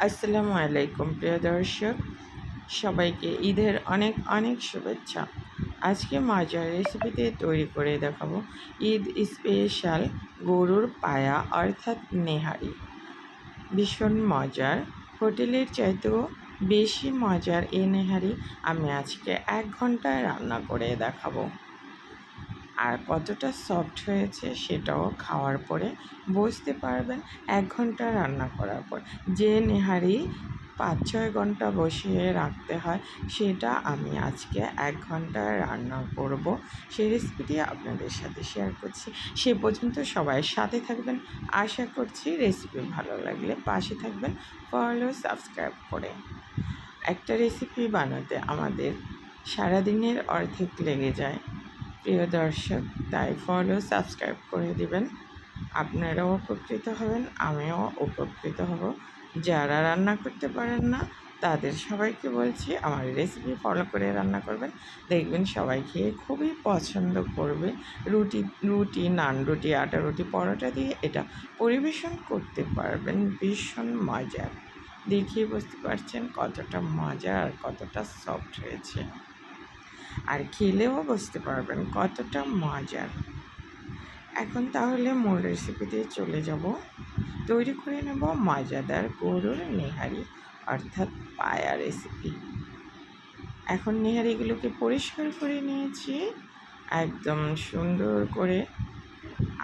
আসসালামু আলাইকুম প্রিয় দর্শক, সবাইকে ঈদের অনেক অনেক শুভেচ্ছা। আজকে মজার রেসিপিতে তৈরি করে দেখাবো ঈদ স্পেশাল গরুর পায়া অর্থাৎ নেহারি। ভীষণ মজার, হোটেলের চাইতেও বেশি মজার এই নেহারি আমি আজকে 1 ঘন্টায় রান্না করে দেখাবো। আর কতটা সফট হয়েছে সেটাও খাওয়ার পরে বুঝতে পারবেন 1 ঘন্টা রান্না করার পর। যে নেহারি 5-6 ঘন্টা বসিয়ে রাখতে হয় সেটা আমি আজকে 1 ঘন্টায় রান্না করব। সেই রেসিপিটি আপনাদের সাথে শেয়ার করছি। সে পর্যন্ত সবাই সাথে থাকবেন। আশা করছি রেসিপি ভালো লাগলে পাশে থাকবেন, ফলো সাবস্ক্রাইব করে। একটা রেসিপি বানাতে আমাদের সারাদিনের অর্ধেক লেগে যায় প্রিয় দর্শক, তাই ফলো সাবস্ক্রাইব করে দিবেন। আপনারাও উপকৃত হবেন, আমিও উপকৃত হব। যারা রান্না করতে পারেন না তাদের সবাইকে বলছি আমার রেসিপি ফলো করে রান্না করবেন, দেখবেন সবাই খেয়ে খুবই পছন্দ করবে। রুটি নান রুটি, আটা রুটি, পরোটা দিয়ে এটা পরিবেশন করতে পারবেন। ভীষণ মজার, দেখিয়ে বুঝতে পারছেন কতটা মজা আর কতটা সফট হয়েছে, আর খেলেও বুঝতে পারবেন কতটা মজার। এখন তাহলে মূল রেসিপিতে চলে যাব। তৈরি করে নেব মজাদার গরুর নেহারি অর্থাৎ পায়া রেসিপি। এখন নেহারিগুলোকে পরিষ্কার করে নিয়েছি একদম সুন্দর করে,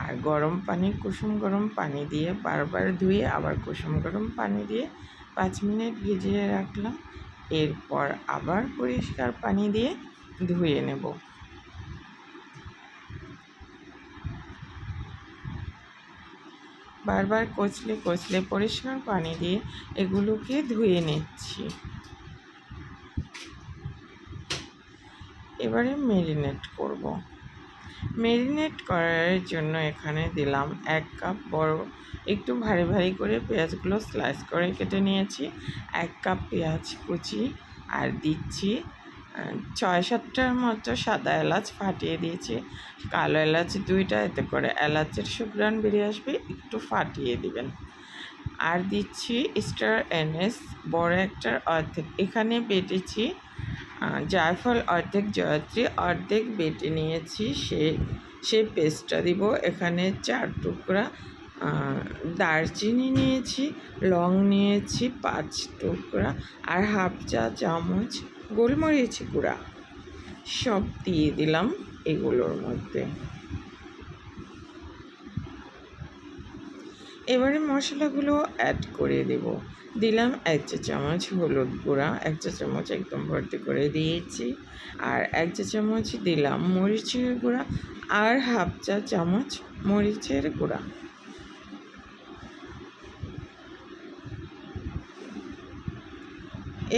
আর গরম পানি, কুসুম গরম পানি দিয়ে বারবার ধুয়ে আবার কুসুম গরম পানি দিয়ে 5 মিনিট ভিজিয়ে রাখলাম। এরপর আবার পরিষ্কার পানি দিয়ে ধুয়ে নেব। বারবার কচলে কচলে পরিষ্কার পানি দিয়ে এগুলোকে ধুয়ে নিচ্ছি। এবারে ম্যারিনেট করব। ম্যারিনেট করার জন্য এখানে দিলাম 1 কাপ বড়, একটু ভারী ভারী করে পেঁয়াজগুলো স্লাইস করে কেটে নিয়েছি। 1 কাপ পেঁয়াজ কুচি, আর দিচ্ছি 6-7টার মতো সাদা এলাচ ফাটিয়ে দিয়েছি, কালো এলাচ 2টা, এতে করে এলাচের সুঘ্রাণ বেরিয়ে আসবে, একটু ফাটিয়ে দিবেন। আর দিচ্ছি স্টার এনএস বড় একটার অর্ধেক, এখানে বেটেছি জায়ফল অর্ধেক, জয়ত্রী অর্ধেক বেটে নিয়েছি, সেই পেস্টটা দিব। এখানে 4 টুকরা দারচিনি নিয়েছি, লং নিয়েছি 5 টুকরা, আর হাফ চা চামচ গোলমরিচ গুঁড়া সব দিয়ে দিলাম এগুলোর মধ্যে। এবারে মশলাগুলো অ্যাড করে দেব। দিলাম 1 চা চামচ হলুদ গুঁড়া, 1 চা চামচ একদম ভর্তি করে দিয়েছি, আর 1 চা চামচ দিলাম মরিচের গুঁড়া, আর হাফ চা চামচ মরিচের গুঁড়া।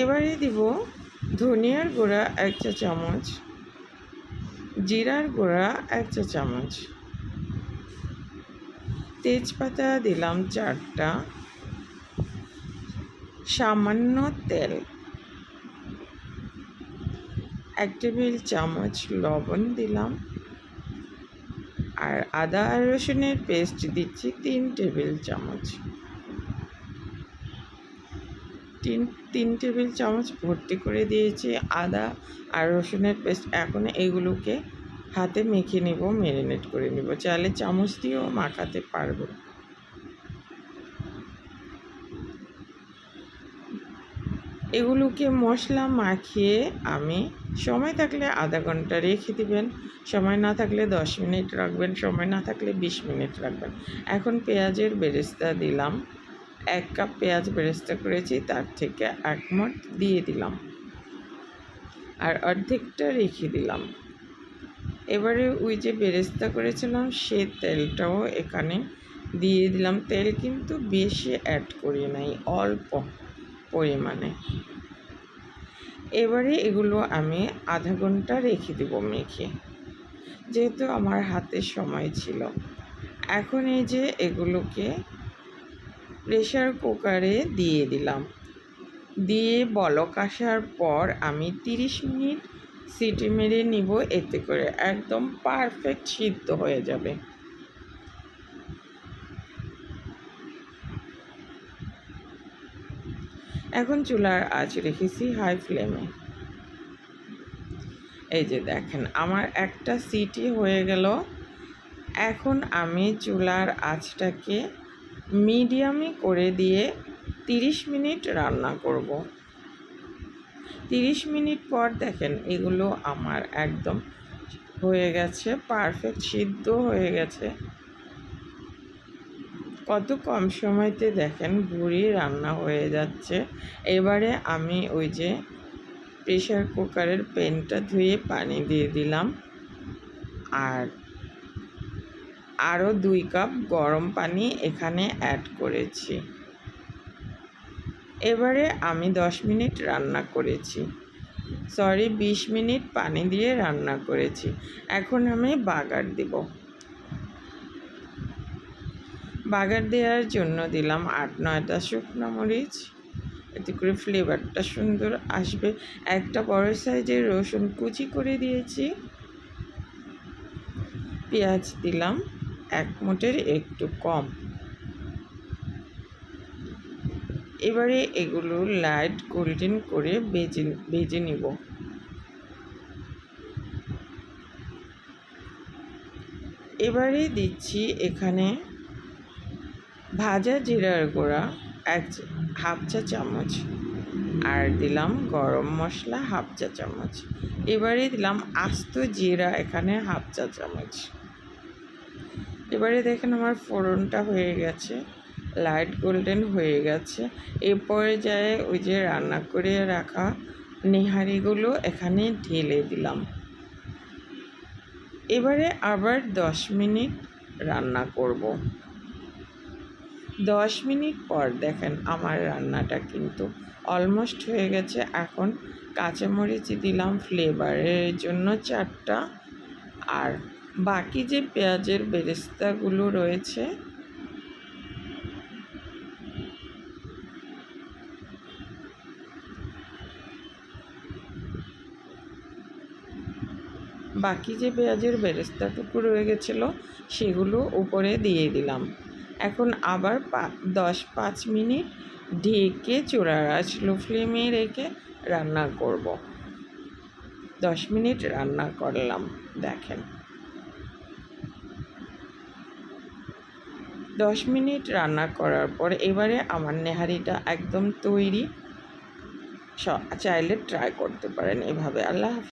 এবারে দিব ধনিয়ার গুঁড়া 1 চা চামচ, জিরার গুঁড়া 1 চা চামচ, তেজপাতা দিলাম 4টা, সামান্য তেল, 1 টেবিল চামচ লবণ দিলাম, আর আদা আর রসুনের পেস্ট দিচ্ছি 3 টেবিল চামচ। 3 টেবিল চামচ ভর্তি করে দিয়েছি আদা আর রসুনের পেস্ট। এখন এগুলোকে হাতে মেখে নেব, ম্যারিনেট করে নেব। চাইলে চামচ দিয়েও মাখাতে পারবো। এগুলোকে মশলা মাখিয়ে আমি, সময় থাকলে আধা ঘন্টা রেখে দিবেন, সময় না থাকলে 10 মিনিট রাখবেন, সময় না থাকলে 20 মিনিট রাখবেন। এখন পেঁয়াজের বেরেস্তা দিলাম। 1 কাপ পেঁয়াজ বেরেস্তা করেছি, তার থেকে 1 মুঠ দিয়ে দিলাম, আর অর্ধেকটা রেখে দিলাম। এবারে ওই যে বেরেস্তা করেছিলাম সে তেলটাও এখানে দিয়ে দিলাম। তেল কিন্তু বেশি অ্যাড করি নাই, অল্প পরিমাণে। এবারে এগুলো আমি আধা ঘন্টা রেখে দেবো মেখে, যেহেতু আমার হাতে সময় ছিল। এখন এই যে এগুলোকে প্রেশার কুকারে দিয়ে দিলাম, দিয়ে বলক আসার পর আমি 30 মিনিট সিটি মেরে নিব, এতে করে একদম পারফেক্ট সিদ্ধ হয়ে যাবে। এখন চুলার আঁচ রেখেছি হাই ফ্লেমে। এই যে দেখেন আমার একটা সিটি হয়ে গেল। এখন আমি চুলার আঁচটাকে মিডিয়ামে করে দিয়ে 30 মিনিট রান্না করব। 30 মিনিট পর দেখেন এগুলো আমার একদম হয়ে গেছে, পারফেক্ট সিদ্ধ হয়ে গেছে। কত কম সময়তে দেখেন ভুড়ি রান্না হয়ে যাচ্ছে। এবারে আমি ওই যে প্রেশার কুকারের প্যানটা ধুয়ে পানি দিয়ে দিলাম, আর আরও 2 কাপ গরম পানি এখানে অ্যাড করেছি। এবারে আমি 10 মিনিট রান্না করেছি, 20 মিনিট পানি দিয়ে রান্না করেছি। এখন আমি বাগার দিব। বাগার দেওয়ার জন্য দিলাম 8-9টা শুকনো মরিচ, এতে করে ফ্লেভারটা সুন্দর আসবে। একটা বড় সাইজের রসুন কুচি করে দিয়েছি। পেঁয়াজ দিলাম 1 মুঠের একটু কম। এবারে এগুলো লাইট গোল্ডেন করে ভেজে নিব। এবারে দিচ্ছি এখানে ভাজা জিরার গুঁড়া হাফ চা চামচ, আর দিলাম গরম মশলা হাফ চা চামচ। এবারে দিলাম আস্ত জিরা এখানে হাফ চা চামচ। এবারে দেখেন আমার ফোড়নটা হয়ে গেছে, লাইট গোল্ডেন হয়ে গেছে। এ পর্যায়ে ওই যে রান্না করে রাখা নেহারিগুলো এখানে ঢেলে দিলাম। এবারে আবার 10 মিনিট রান্না করব। 10 মিনিট পর দেখেন আমার রান্নাটা কিন্তু অলমোস্ট হয়ে গেছে। এখন কাঁচামরিচ দিলাম ফ্লেভারের জন্য 4টা, আর বাকি যে পেঁয়াজের বেরেস্তাগুলো রয়েছে পেঁয়াজের বেরেস্তাটুকু রয়ে গেছিলো সেগুলো উপরে দিয়ে দিলাম। এখন আবার 5 মিনিট ঢেকে চুলার আঁচ লো ফ্লেমে রেখে রান্না করব। 10 মিনিট রান্না করলাম, দেখেন 10 মিনিট রান্না করার পর এবারে আমার নেহারিটা একদম তৈরি। চাইলে ট্রাই করতে পারেন এভাবে। আল্লাহ হাফেজ।